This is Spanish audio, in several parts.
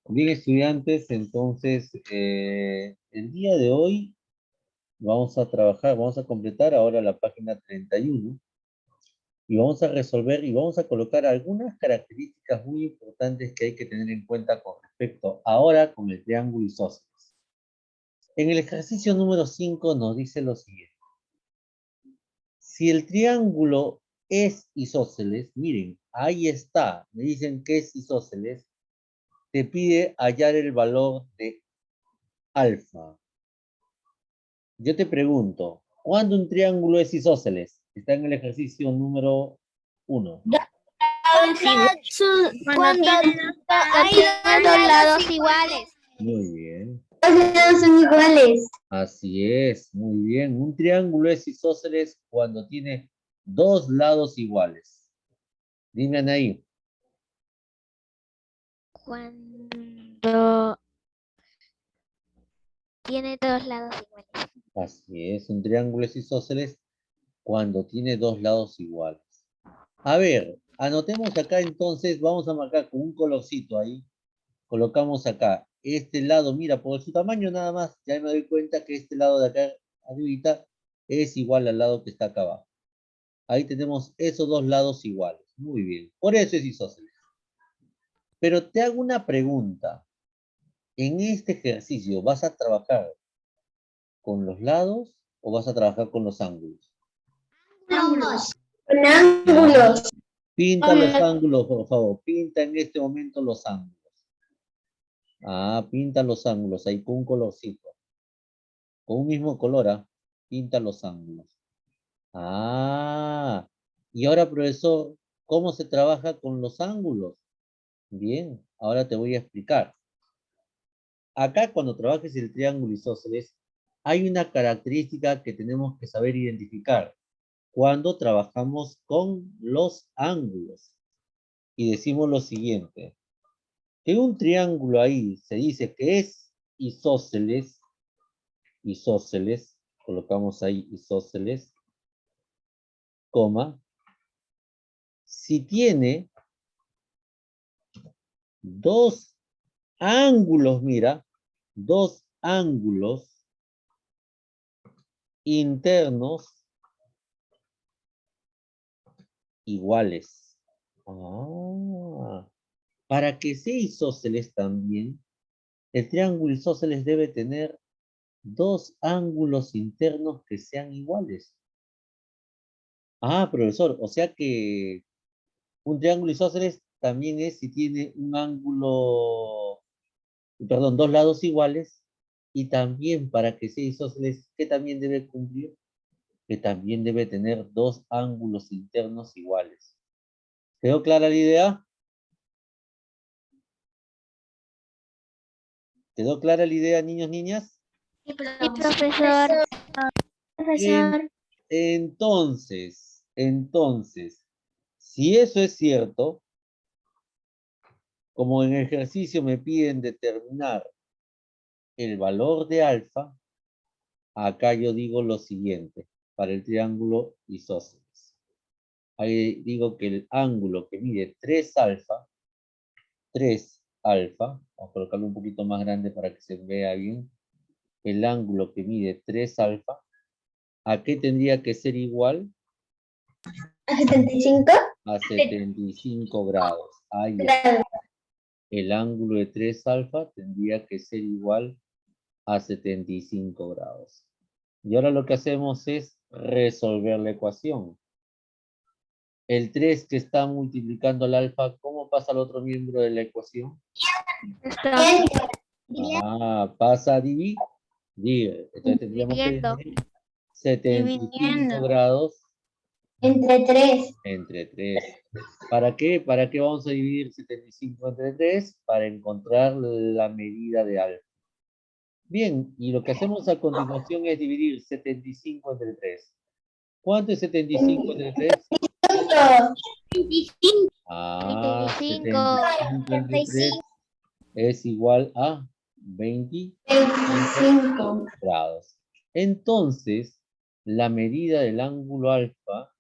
Bien, estudiantes, entonces el día de hoy vamos a trabajar, vamos a completar ahora la página 31 y vamos a resolver y vamos a colocar algunas características muy importantes que hay que tener en cuenta con respecto ahora con el triángulo isósceles. En el ejercicio número 5 nos dice lo siguiente. Si el triángulo es isósceles, miren, ahí está, me dicen que es isósceles, te pide hallar el valor de alfa. Yo te pregunto, ¿cuándo un triángulo es isósceles? Está en el ejercicio número 1. Cuando tiene dos lados iguales. Muy bien. Los lados son iguales. Así es, muy bien. Un triángulo es isósceles cuando tiene dos lados iguales. Dime ahí. Cuando tiene dos lados iguales. Así es, un triángulo es isósceles cuando tiene dos lados iguales. A ver, anotemos acá entonces, vamos a marcar con un colorcito ahí. Colocamos acá, este lado, mira, por su tamaño nada más, ya me doy cuenta que este lado de acá arribita es igual al lado que está acá abajo. Ahí tenemos esos dos lados iguales. Muy bien, por eso es isósceles. Pero te hago una pregunta. En este ejercicio, ¿vas a trabajar con los lados o vas a trabajar con los ángulos? Ángulos. Con ángulos. Pinta los ángulos, por favor. Pinta en este momento los ángulos. Ah, pinta los ángulos ahí con un colorcito. Con un mismo color, ¿ah? Pinta los ángulos. Ah, y ahora, profesor, ¿cómo se trabaja con los ángulos? Bien, ahora te voy a explicar. Acá, cuando trabajes el triángulo isósceles, hay una característica que tenemos que saber identificar cuando trabajamos con los ángulos. Y decimos lo siguiente, que un triángulo ahí se dice que es isósceles, colocamos ahí isósceles, coma, si tiene dos ángulos, mira, dos ángulos internos iguales. Ah, para que sea isósceles también, el triángulo isósceles debe tener dos ángulos internos que sean iguales. Ah, profesor, o sea que un triángulo isósceles también es si tiene un ángulo, perdón, dos lados iguales, y también para que sea isósceles, ¿qué también debe cumplir? Que también debe tener dos ángulos internos iguales. ¿Quedó clara la idea? ¿Quedó clara la idea, niños, niñas? Sí, profesor. En- Profesor. entonces, si eso es cierto, como en ejercicio me piden determinar el valor de alfa, acá yo digo lo siguiente, para el triángulo isósceles. Ahí digo que el ángulo que mide 3 alfa, vamos a colocarlo un poquito más grande para que se vea bien, el ángulo que mide 3 alfa, ¿a qué tendría que ser igual? ¿A 75? A 75 grados. Ahí está. El ángulo de 3 alfa tendría que ser igual a 75 grados. Y ahora lo que hacemos es resolver la ecuación. El 3 que está multiplicando al alfa, ¿cómo pasa al otro miembro de la ecuación? Ah, pasa a dividir. Entonces tendríamos que dividir 75 grados Entre 3. entre 3. ¿Para qué? ¿Para qué vamos a dividir 75 entre 3? Para encontrar la medida de alfa. Bien, y lo que hacemos a continuación es dividir 75 entre 3. ¿Cuánto es 75 entre 3? 25. Ah, 35. 75 entre 3 es igual a 25 grados. Entonces, la medida del ángulo alfa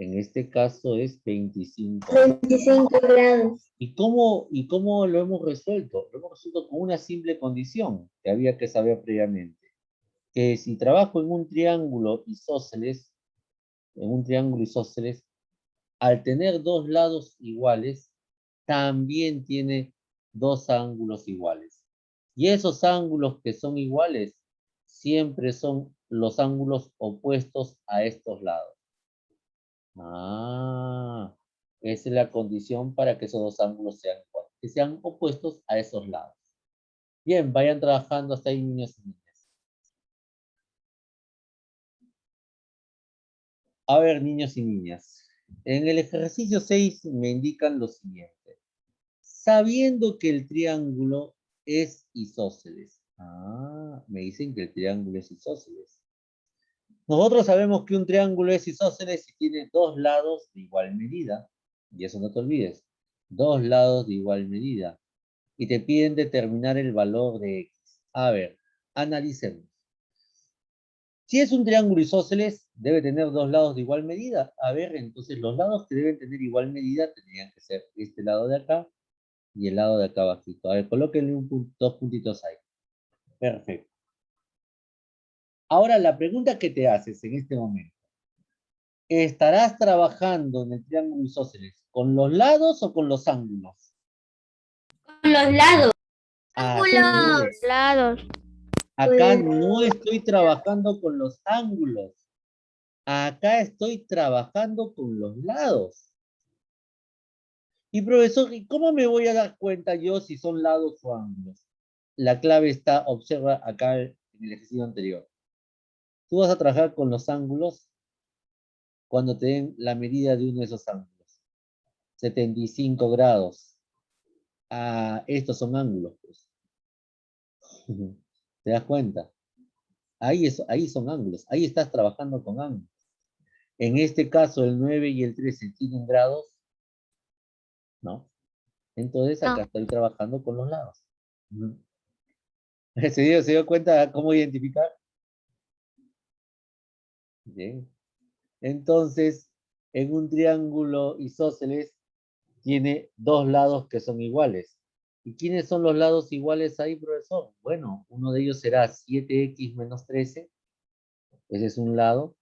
En este caso es 25. 25 grados. ¿Y cómo lo hemos resuelto? Lo hemos resuelto con una simple condición que había que saber previamente. Que si trabajo en un triángulo isósceles, al tener dos lados iguales, también tiene dos ángulos iguales. Y esos ángulos que son iguales siempre son los ángulos opuestos a estos lados. Ah, esa es la condición para que esos dos ángulos sean iguales, que sean opuestos a esos lados. Bien, vayan trabajando hasta ahí, niños y niñas. A ver, niños y niñas, en el ejercicio 6 me indican lo siguiente. Sabiendo que el triángulo es isósceles. Ah, me dicen que el triángulo es isósceles. Nosotros sabemos que un triángulo es isósceles si tiene dos lados de igual medida. Y eso no te olvides. Dos lados de igual medida. Y te piden determinar el valor de X. A ver, analicemos. Si es un triángulo isósceles, debe tener dos lados de igual medida. A ver, entonces los lados que deben tener igual medida tendrían que ser este lado de acá y el lado de acá abajito. A ver, colóquenle dos puntitos ahí. Perfecto. Ahora la pregunta que te haces en este momento. ¿Estarás trabajando en el triángulo isósceles con los lados o con los ángulos? Con los lados. Así es. Lados. Acá no estoy trabajando con los ángulos. Acá estoy trabajando con los lados. Y profesor, ¿y cómo me voy a dar cuenta yo si son lados o ángulos? La clave está, observa acá en el ejercicio anterior. Tú vas a trabajar con los ángulos cuando te den la medida de uno de esos ángulos. 75 grados. Ah, estos son ángulos, pues. ¿Te das cuenta? Ahí son ángulos. Ahí estás trabajando con ángulos. En este caso, el 9 y el 13 tienen grados, ¿no? Entonces, acá estoy trabajando con los lados. ¿Se dio cuenta cómo identificar? Bien. Entonces, en un triángulo isósceles tiene dos lados que son iguales. ¿Y quiénes son los lados iguales ahí, profesor? Bueno, uno de ellos será 7x menos 13. Ese es un lado.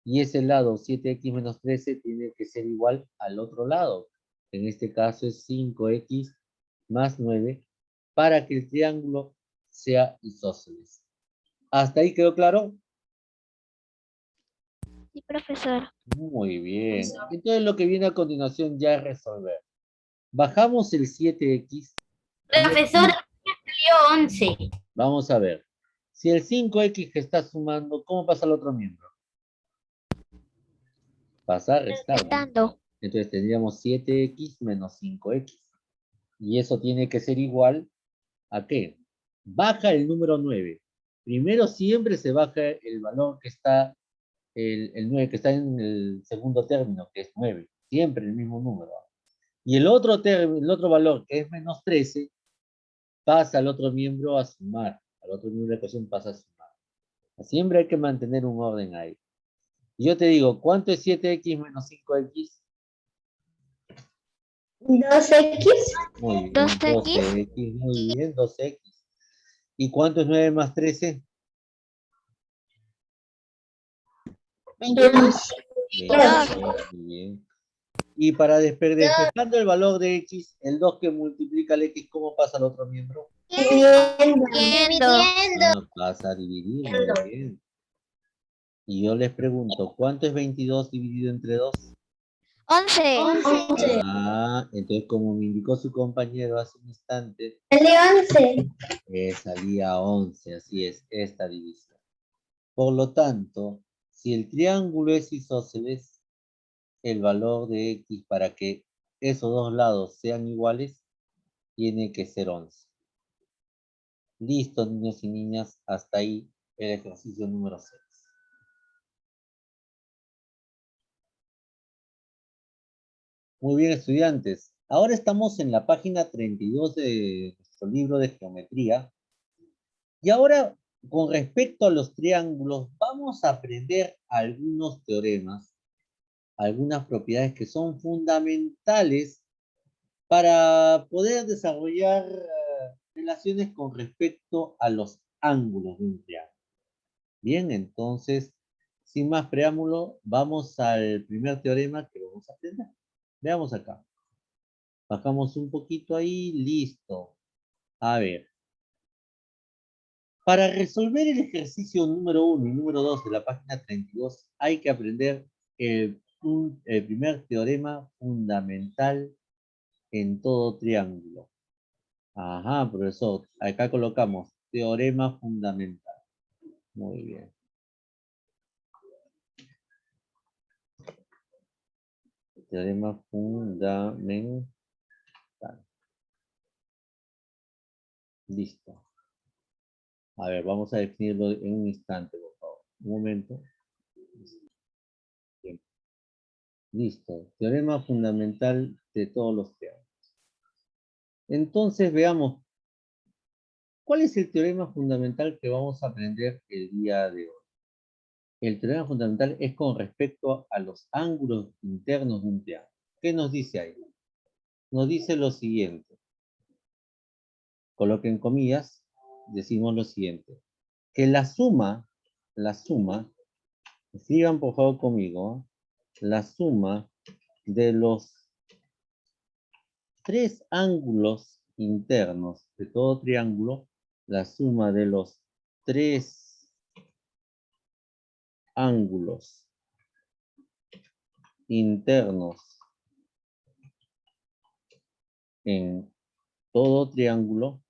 Y ese lado, 7x menos 13, tiene que ser igual al otro lado. En este caso es 5x más 9, para que el triángulo sea isósceles. ¿Hasta ahí quedó claro? Sí, profesor. Muy bien. Entonces lo que viene a continuación ya es resolver. Bajamos el 7x. Profesor, salió 11. Vamos a ver. Si el 5x que está sumando, ¿cómo pasa al otro miembro? Pasa a restar, ¿no? Restando. Entonces tendríamos 7x menos 5x. Y eso tiene que ser igual ¿a qué? Baja el número 9. Primero siempre se baja el valor que está, el 9 que está en el segundo término, que es 9. Siempre el mismo número. Y el otro valor, que es menos 13, pasa al otro miembro a sumar. Al otro miembro de la ecuación pasa a sumar. Siempre hay que mantener un orden ahí. Y yo te digo, ¿cuánto es 7x menos 5x? 2x. Muy bien, 2x. 12x, muy bien, 2x. ¿Y cuánto es 9 más 13? 22. 22, muy bien. Y para despejando el valor de x, el 2 que multiplica el x, ¿cómo pasa al otro miembro? Dividiendo. Ah, pasa a dividir, muy bien. Y yo les pregunto, ¿cuánto es 22 dividido entre 2? 11. Ah, entonces como me indicó su compañero hace un instante, Salió 11. salía 11, así es, esta división. Por lo tanto, si el triángulo es isósceles, el valor de x para que esos dos lados sean iguales, tiene que ser 11. Listo, niños y niñas, hasta ahí el ejercicio número 6. Muy bien, estudiantes. Ahora estamos en la página 32 de nuestro libro de geometría. Y ahora, con respecto a los triángulos, vamos a aprender algunos teoremas algunas propiedades que son fundamentales para poder desarrollar relaciones con respecto a los ángulos de un triángulo. Bien, entonces, sin más preámbulo, vamos al primer teorema que vamos a aprender. Veamos acá. Bajamos un poquito ahí, listo. A ver. Para resolver el ejercicio número 1 y número 2 de la página 32, hay que aprender el primer teorema fundamental en todo triángulo. Ajá, profesor. Acá colocamos teorema fundamental. Muy bien. Teorema fundamental. Listo. A ver, vamos a definirlo en un instante, por favor. Un momento. Bien. Listo. Teorema fundamental de todos los triángulos. Entonces, veamos. ¿Cuál es el teorema fundamental que vamos a aprender el día de hoy? El teorema fundamental es con respecto a los ángulos internos de un triángulo. ¿Qué nos dice ahí? Nos dice lo siguiente. Coloquen comillas, decimos lo siguiente. Que la suma, sigan por favor conmigo, la suma de los tres ángulos internos de todo triángulo, la suma de los tres ángulos internos en todo triángulo,